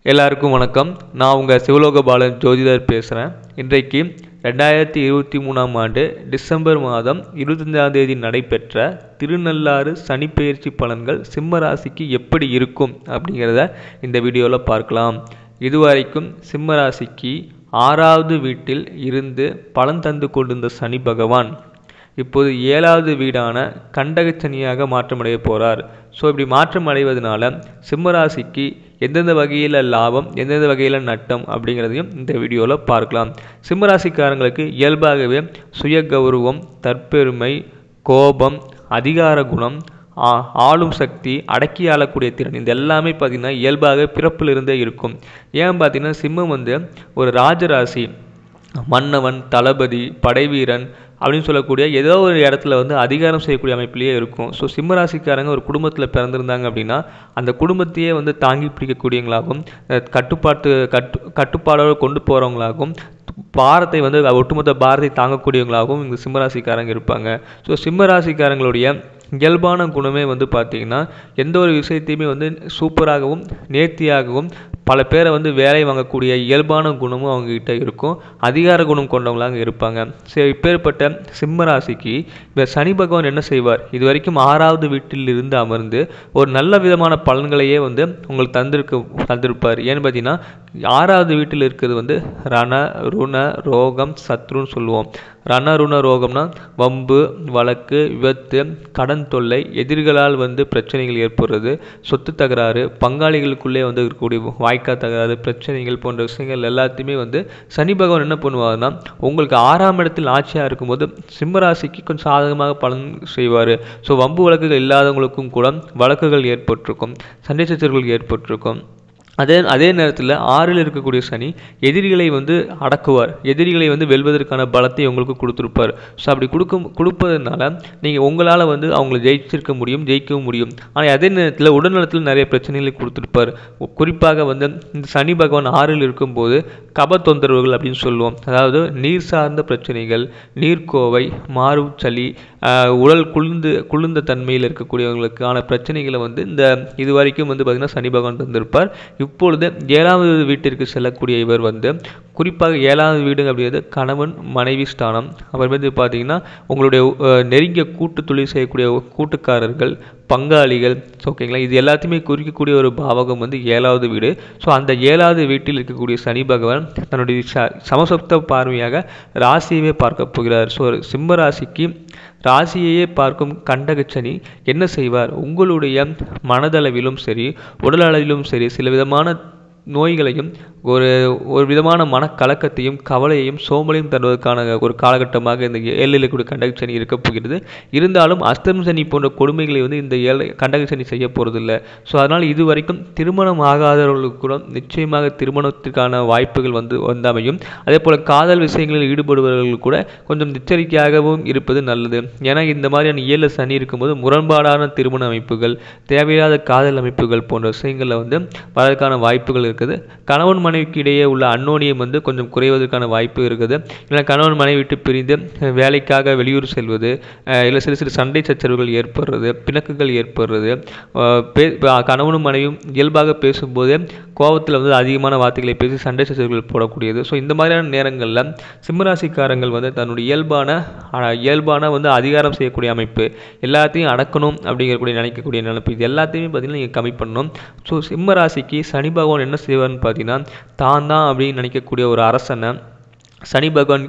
எல்லாருக்கும் வணக்கம். நான் உங்கள் சிவலோக பாலன் ஜோதிடர் பேசுகிறேன். இன்றைக்கு 2023ஆம் ஆண்டு டிசம்பர் மாதம் 25ஆம் தேதி நடைபெற்ற திருநள்ளாறு சனிப்பெயர்ச்சி பலன்கள் சிம்ம ராசிக்கு எப்படி இருக்கும் அப்படிங்கிறத இந்த வீடியோவில் பார்க்கலாம். இதுவரைக்கும் சிம்ம ராசிக்கு 6வது வீட்டில் இருந்து பலன் தந்து கொண்டிருந்த சனி பகவான் இப்போது 7வது வீடான கண்டகச்சனியாக மாற்றமடைய போகிறார். ஸோ இப்படி மாற்றம் அடைவதனால சிம்மராசிக்கு எந்தெந்த வகையில் லாபம், எந்தெந்த வகையில் நட்டம் அப்படிங்கிறதையும் இந்த வீடியோவில் பார்க்கலாம். சிம்மராசிக்காரங்களுக்கு இயல்பாகவே சுய கௌரவம், தற்பெருமை, கோபம், அதிகார குணம், ஆளும் சக்தி, அடக்கி ஆளக்கூடிய திறன், இந்த எல்லாமே பார்த்திங்கன்னா இயல்பாக பிறப்பிலிருந்தே இருக்கும். ஏன் பார்த்திங்கன்னா சிம்மம் ஒரு ராஜராசி, மன்னவன், தளபதி, படைவீரன் அப்படின்னு சொல்லக்கூடிய ஏதோ ஒரு இடத்துல அதிகாரம் செய்யக்கூடிய அமைப்பிலேயே இருக்கும். ஸோ சிம்மராசிக்காரங்க ஒரு பிறந்திருந்தாங்க அப்படின்னா அந்த குடும்பத்தையே தாங்கி பிடிக்கக்கூடியவங்களாகவும் கட்டுப்பாடோடு கொண்டு போகிறவங்களாகவும் பாரத்தை ஒட்டுமொத்த பாரத்தை தாங்கக்கூடியவங்களாகவும் இந்த சிம்மராசிக்காரங்க இருப்பாங்க. ஸோ சிம்மராசிக்காரங்களுடைய இயல்பான குணமே பார்த்திங்கன்னா எந்த ஒரு விஷயத்தையுமே சூப்பராகவும் நேர்த்தியாகவும் பல பேரை வேலை வாங்கக்கூடிய இயல்பான குணமும் அவங்ககிட்ட இருக்கும். அதிகார குணம் கொண்டவங்களாக இருப்பாங்க. சரி, இப்பேற்பட்ட சிம்ம ராசிக்கு இப்போ சனி பகவான் என்ன செய்வார்? இது வரைக்கும் 6வது வீட்டில் இருந்து அமர்ந்து ஒரு நல்ல விதமான பலன்களையே உங்களுக்கு தந்திருப்பார். ஏன்னு பார்த்தீங்கன்னா 6வது வீட்டில் இருக்கிறது ரண ருண ரோகம் சத்ருன்னு சொல்லுவோம். ரண ருண ரோகம்னா வம்பு, வழக்கு, விபத்து, கடன் தொல்லை, எதிரிகளால் பிரச்சனைகள் ஏற்படுறது, சொத்து தகராறு, பங்காளிகளுக்குள்ளே இருக்கக்கூடிய வாய்க்கா தகராறு, பிரச்சனைகள் போன்ற விஷயங்கள் எல்லாத்தையுமே சனி பகவான் என்ன பண்ணுவார்னா உங்களுக்கு 6ஆம் இடத்தில் ஆட்சியாக இருக்கும்போது சிம்மராசிக்கு கொஞ்சம் சாதகமாக பலன் செய்வார். ஸோ வம்பு வழக்குகள் இல்லாதவங்களுக்கும் கூட வழக்குகள் ஏற்பட்டிருக்கும், சண்டை சச்சரவுகள் ஏற்பட்டிருக்கும். அதே நேரத்தில் 6ல் இருக்கக்கூடிய சனி எதிரிகளை அடக்குவார். எதிரிகளை வெல்வதற்கான பலத்தை உங்களுக்கு கொடுத்துருப்பார். ஸோ அப்படி கொடுப்பதனால நீங்கள் உங்களால் அவங்கள ஜெயிச்சிருக்க முடியும், ஜெயிக்கவும் முடியும். ஆனால் அதே நேரத்தில் உடல்நலத்தில் நிறைய பிரச்சனைகளை கொடுத்துருப்பார். குறிப்பாக இந்த சனி பகவான் 6ல் இருக்கும்போது கப தொந்தரவுகள் அப்படின்னு சொல்லுவோம். அதாவது நீர் சார்ந்த பிரச்சனைகள், நீர்க்கோவை, மாறுச்சளி, உடல் குளிர்ந்த தன்மையில் இருக்கக்கூடியவங்களுக்கான பிரச்சனைகளை இந்த இது வரைக்கும் பார்த்திங்கன்னா சனி பகவான் தந்திருப்பார். இப்பொழுது 7வது வீட்டிற்கு செல்லக்கூடிய இவர் குறிப்பாக 7வது வீடு அப்படிங்கிறது கணவன் மனைவி ஸ்தானம். அப்புறம் பார்த்தீங்கன்னா உங்களுடைய நெருங்கிய கூட்டு தொழில் செய்யக்கூடிய கூட்டுக்காரர்கள், பங்காளிகள், ஓகேங்களா, இது எல்லாத்தையுமே குறிக்கக்கூடிய ஒரு பாவகம் 7வது வீடு. ஸோ அந்த 7வது வீட்டில் இருக்கக்கூடிய சனி பகவான் தன்னுடைய சமசப்த பார்வையாக ராசியவே பார்க்க போகிறார். ஸோ சிம்ம ராசிக்கு ராசியையே பார்க்கும் கண்டகச்சனி என்ன செய்வார்? உங்களுடைய மனதளவிலும் சரி, உடல் அளவிலும் சரி சில விதமான நோய்களையும் ஒரு விதமான மனக்கலக்கத்தையும் கவலையையும் சோம்பலையும் தருவதற்கான ஒரு காலகட்டமாக இந்த 7ல் கூடிய கண்டகச்சனி இருக்க போகிறது. இருந்தாலும் அஷ்டம சனி போன்ற கொடுமைகளை இந்த கண்டகச்சனி செய்ய போகிறதில்லை. ஸோ அதனால் இதுவரைக்கும் திருமணம் ஆகாதவர்களுக்கு கூட நிச்சயமாக திருமணத்திற்கான வாய்ப்புகள் வந்தமையும். அதே போல் காதல் விஷயங்களில் ஈடுபடுபவர்கள் கூட கொஞ்சம் எச்சரிக்கையாகவும் இருப்பது நல்லது. ஏன்னா இந்த மாதிரியான 7ல் சனி இருக்கும்போது முரண்பாடான திருமண அமைப்புகள், தேவையில்லாத காதல் அமைப்புகள் போன்ற விஷயங்களில் வரதுக்கான வாய்ப்புகள் இருக்குது. கணவன் மனைவிக்கு இடையே உள்ள அன்னோனியம் கொஞ்சம் குறைவதற்கான வாய்ப்பு இருக்குது. இல்லை கணவன் மனைவி விட்டு பிரிந்து வேலைக்காக வெளியூர் செல்வது, இல்லை சிறு சண்டை சச்சரவுகள் ஏற்படுறது, பிணக்குகள் ஏற்படுறது, கணவனும் மனைவியும் இயல்பாக பேசும்போது கோபத்தில் அதிகமான வார்த்தைகளை பேசி சண்டை சச்சரவுகள் போடக்கூடியது. ஸோ இந்த மாதிரியான நேரங்களில் சிம்மராசிக்காரங்கள் தன்னுடைய இயல்பான அதிகாரம் செய்யக்கூடிய அமைப்பு, எல்லாத்தையும் அடக்கணும் அப்படிங்கக்கூடிய நினைக்கக்கூடிய நினைப்பு, இது எல்லாத்தையுமே பார்த்தீங்கன்னா நீங்கள் கம்மி பண்ணணும். ஸோ சிம்ம ராசிக்கு சனி பகவான் என்ன செய்வார்னு பார்த்தீங்கன்னா தான் அப்படின்னு நினைக்கக்கூடிய ஒரு அரசனை சனி பகவான்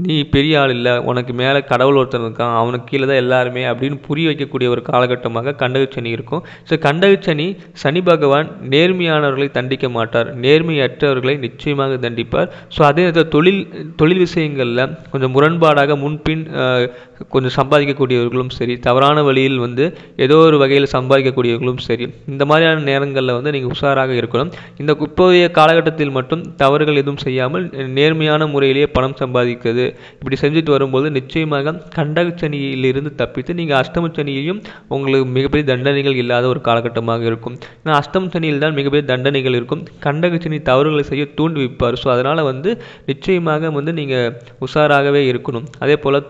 நீ பெரிய ஆள் இல்லை, உனக்கு மேலே கடவுள் ஒருத்தன் இருக்கான், அவனுக்கு கீழே தான் எல்லாருமே அப்படின்னு புரிய வைக்கக்கூடிய ஒரு காலகட்டமாக கண்டகச்சனி இருக்கும். ஸோ கண்டகச்சனி சனி பகவான் நேர்மையானவர்களை தண்டிக்க மாட்டார், நேர்மையற்றவர்களை நிச்சயமாக தண்டிப்பார். ஸோ அதே நேரத்தில் தொழில் விஷயங்களில் கொஞ்சம் முரண்பாடாக முன்பின் கொஞ்சம் சம்பாதிக்கக்கூடியவர்களும் சரி, தவறான வழியில் ஏதோ ஒரு வகையில் சம்பாதிக்கக்கூடியவர்களும் சரி, இந்த மாதிரியான நேரங்களில் நீங்கள் உஷாராக இருக்கணும். இந்த இப்போதைய காலகட்டத்தில் மட்டும் தவறுகள் எதுவும் செய்யாமல் நேர்மையான முறையிலேயே பணம் சம்பாதிக்கிறது இப்படி செஞ்சுட்டு வரும்போது நிச்சயமாக கண்டகச்சனியிலிருந்து தப்பித்து நீங்கள் அஷ்டம சனியையும் உங்களுக்கு மிகப்பெரிய தண்டனைகள் இல்லாத ஒரு காலகட்டமாக இருக்கும். ஏன்னா அஷ்டம சனியில் தான் மிகப்பெரிய தண்டனைகள் இருக்கும். கண்டகச்சனி தவறுகளை செய்ய தூண்டி வைப்பார். ஸோ அதனால் நிச்சயமாக நீங்கள் உஷாராகவே இருக்கணும். அதே போல்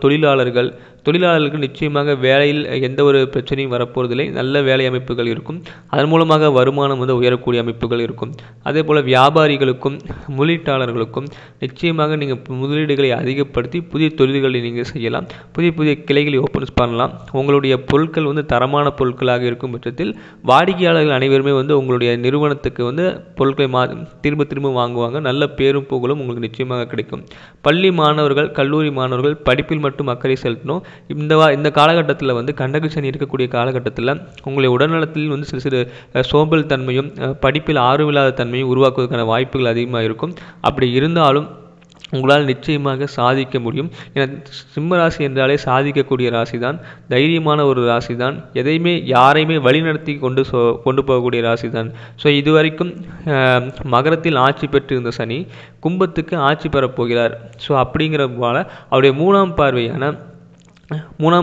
தொழிலாளர்களுக்கு நிச்சயமாக வேலையில் எந்த ஒரு பிரச்சனையும் வரப்போவதில்லை. நல்ல வேலை அமைப்புகள் இருக்கும். அதன் மூலமாக வருமானம் வந்து உயரக்கூடிய அமைப்புகள் இருக்கும். அதே போல் வியாபாரிகளுக்கும் முதலீட்டாளர்களுக்கும் நிச்சயமாக நீங்கள் முதலீடுகளை அதிகப்படுத்தி புதிய தொழில்களை நீங்கள் செய்யலாம். புதிய புதிய கிளைகளை ஓப்பன் பண்ணலாம். உங்களுடைய பொருட்கள் வந்து தரமான பொருட்களாக இருக்கும் பட்சத்தில் வாடிக்கையாளர்கள் அனைவருமே வந்து உங்களுடைய நிறுவனத்துக்கு வந்து பொருட்களை திரும்ப திரும்ப வாங்குவாங்க. நல்ல பேரும் புகழும் உங்களுக்கு நிச்சயமாக கிடைக்கும். பள்ளி மாணவர்கள், கல்லூரி மாணவர்கள் படிப்பில் மட்டும் அக்கறை செலுத்தணும். இந்த காலகட்டத்தில் வந்து கண்டக சனி இருக்கக்கூடிய காலகட்டத்தில் உங்களுடைய உடல்நலத்தில் வந்து சிறு சிறு சோம்பல் தன்மையும் படிப்பில் ஆர்வமில்லாத தன்மையும் உருவாக்குவதற்கான வாய்ப்புகள் அதிகமாக இருக்கும். அப்படி இருந்தாலும் உங்களால் நிச்சயமாக சாதிக்க முடியும். ஏன்னா சிம்மராசி என்றாலே சாதிக்கக்கூடிய ராசி தான், தைரியமான ஒரு ராசி தான், எதையுமே யாரையுமே வழிநடத்தி கொண்டு போகக்கூடிய ராசி தான். ஸோ இதுவரைக்கும் மகரத்தில் ஆட்சி பெற்றிருந்த சனி கும்பத்துக்கு ஆட்சி பெறப்போகிறார். ஸோ அப்படிங்கிறதுனால அவருடைய மூணாம்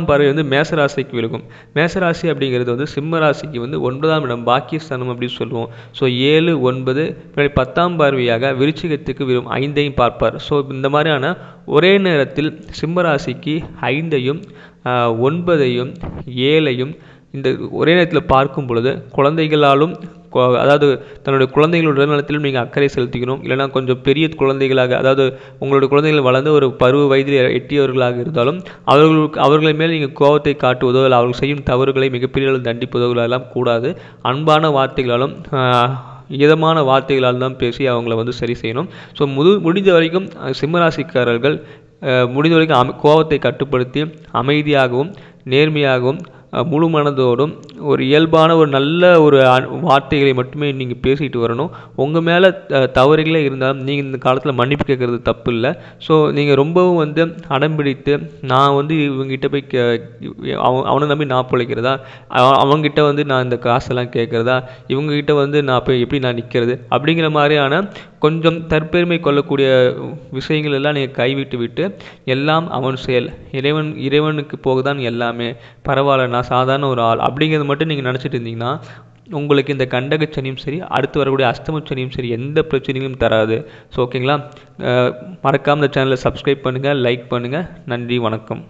பார்வை வந்து மேசராசிக்கு விழுகும். மேசராசி அப்படிங்கிறது வந்து சிம்ம ராசிக்கு வந்து 9ஆம் இடம் பாக்கியஸ்தானம் அப்படின்னு சொல்லுவோம். ஸோ 7, 9 10ஆம் பார்வையாக விருச்சிகத்துக்கு விழும். 5ஐயும் பார்ப்பார். ஸோ இந்த மாதிரியான ஒரே நேரத்தில் சிம்ம ராசிக்கு 5ஐயும் 9ஐயும் 7ஐயும் இந்த ஒரே நேரத்தில் பார்க்கும் பொழுது குழந்தைகளாலும், அதாவது தன்னுடைய குழந்தைகளோட நலத்திலும் நீங்கள் அக்கறை செலுத்திக்கணும். இல்லைனா கொஞ்சம் பெரிய குழந்தைகளாக, அதாவது உங்களுடைய குழந்தைகள் வளர்ந்து ஒரு பருவ வயதில் எட்டியவர்களாக இருந்தாலும் அவர்கள் மேல் நீங்கள் கோபத்தை காட்டுவதோ இல்லை அவர்கள் செய்யும் தவறுகளை மிகப்பெரிய அளவில் தண்டிப்பதோ எல்லாம் கூடாது. அன்பான வார்த்தைகளாலும் இதமான வார்த்தைகளால் தான் பேசி அவங்கள வந்து சரி செய்யணும். ஸோ முடிந்த வரைக்கும் சிம்மராசிக்காரர்கள் முடிந்த வரைக்கும் கோபத்தை கட்டுப்படுத்தி அமைதியாகவும் நேர்மையாகவும் முழு மனதோடும் ஒரு இயல்பான ஒரு நல்ல ஒரு வார்த்தைகளை மட்டுமே நீங்கள் பேசிட்டு வரணும். உங்கள் மேலே தவறுகளே இருந்தாலும் நீங்கள் இந்த காலத்தில் மன்னிப்பு கேட்குறது தப்பு இல்லை. ஸோ நீங்கள் ரொம்பவும் வந்து அடம்பிடித்து நான் வந்து இவங்ககிட்ட போய் அவனை நம்பி நான் பிழைக்கிறதா, அவங்ககிட்ட வந்து நான் இந்த காசெல்லாம் கேட்குறதா, இவங்ககிட்ட வந்து நான் போய் எப்படி நான் நிற்கிறது அப்படிங்கிற மாதிரியான கொஞ்சம் தற்பெருமை கொள்ளக்கூடிய விஷயங்கள் எல்லாம் நீங்கள் கைவிட்டு விட்டு எல்லாம் அவன் செயல், இறைவனுக்கு போகதான் எல்லாமே, பரவாயில்ல நான் சாதாரண ஒரு ஆள் அப்படிங்கிறது மட்டும் நீங்கள் நினச்சிட்டு இருந்தீங்கன்னா உங்களுக்கு இந்த கண்டக சனியும் சரி, அடுத்து வரக்கூடிய அஷ்டம சனியும் சரி எந்த பிரச்சனையும் தராது. ஸோ ஓகேங்களா, மறக்காமல் இந்த சேனலை சப்ஸ்கிரைப் பண்ணுங்கள், லைக் பண்ணுங்கள். நன்றி, வணக்கம்.